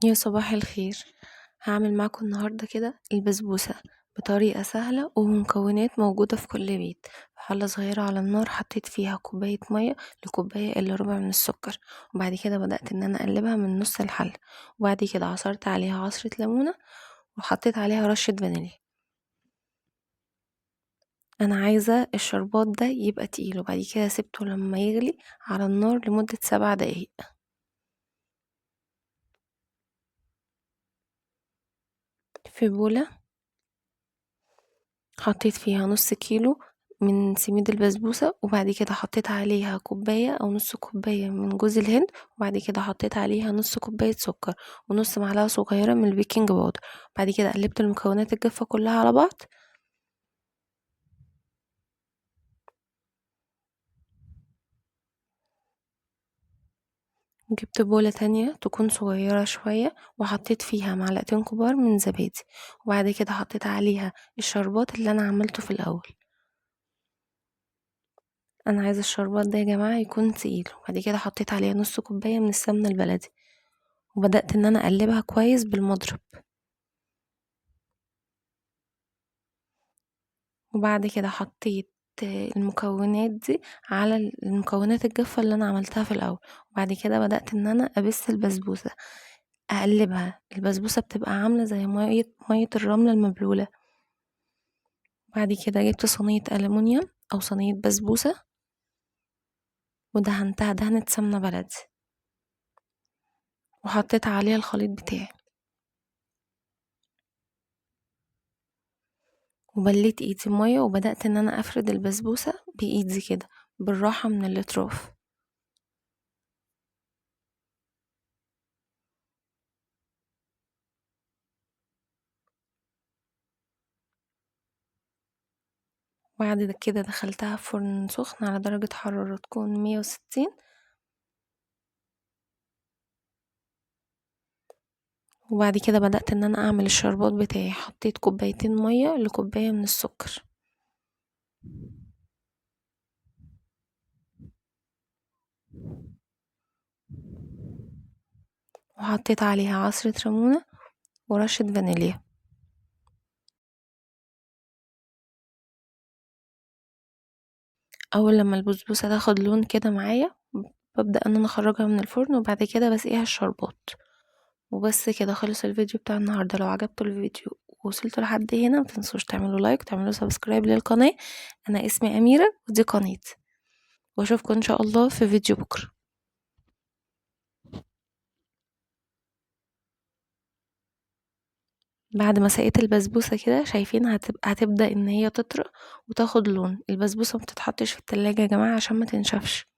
يا صباح الخير. هعمل معاكم النهاردة كده البسبوسة بطريقة سهلة ومكونات موجودة في كل بيت. في حلة صغيرة على النار حطيت فيها كوباية مية لكوباية الا ربع من السكر، وبعد كده بدأت ان انا اقلبها من نص الحلة، وبعد كده عصرت عليها عصرة ليمونة وحطيت عليها رشة فانيليا. انا عايزة الشربات ده يبقى تقيل، وبعد كده سبته لما يغلي على النار لمدة 7 دقايق. في بولة حطيت فيها نص كيلو من سميد البسبوسة، وبعد كده حطيت عليها كوباية أو نص كوباية من جوز الهند، وبعد كده حطيت عليها نص كوباية سكر ونص معلقة صغيرة من البيكنج باودر. بعد كده قلبت المكونات الجافة كلها على بعض. جبت بولة تانية تكون صغيرة شوية وحطيت فيها معلقتين كبار من زبادي، وبعد كده حطيت عليها الشربات اللي أنا عملته في الأول. أنا عايزة الشربات ده يا جماعة يكون تقيل، وبعد كده حطيت عليها نص كوباية من السمنة البلدي، وبدأت ان انا اقلبها كويس بالمضرب. وبعد كده حطيت المكونات دي على المكونات الجافة اللي انا عملتها في الاول، وبعد كده بدأت ان انا ابس البسبوسة اقلبها. البسبوسة بتبقى عاملة زي مية الرملة المبلولة. بعد كده جبت صينية ألمونيوم او صينية بسبوسة ودهنتها دهنة سمنة بلدي، وحطيت عليها الخليط بتاعي، وبليت ايدي مية وبدأت ان انا افرد البسبوسة بايدي كده بالراحة من الاطراف. بعد كده دخلتها في فرن سخن على درجة حرارة تكون 160، وبعد كده بدأت ان انا اعمل الشربات بتاعي. حطيت كوبايتين مية لكوباية من السكر، وحطيت عليها عصرة ليمونة ورشة فانيليا. اول لما البسبوسة تاخد لون كده معايا ببدأ ان انا اخرجها من الفرن، وبعد كده بسقيها الشربات. وبس كده خلص الفيديو بتاع النهاردة. لو عجبكم الفيديو ووصلتوا لحد هنا متنسوش تعملوا لايك وتعملوا سبسكرايب للقناة. انا اسمي اميرة ودي قناتي، واشوفكم ان شاء الله في فيديو بكرة. بعد ما سقيت البسبوسة كده شايفين هتبدأ ان هي تطرى وتاخد لون. البسبوسة ما بتتحطش في التلاجة يا جماعة عشان ما تنشفش.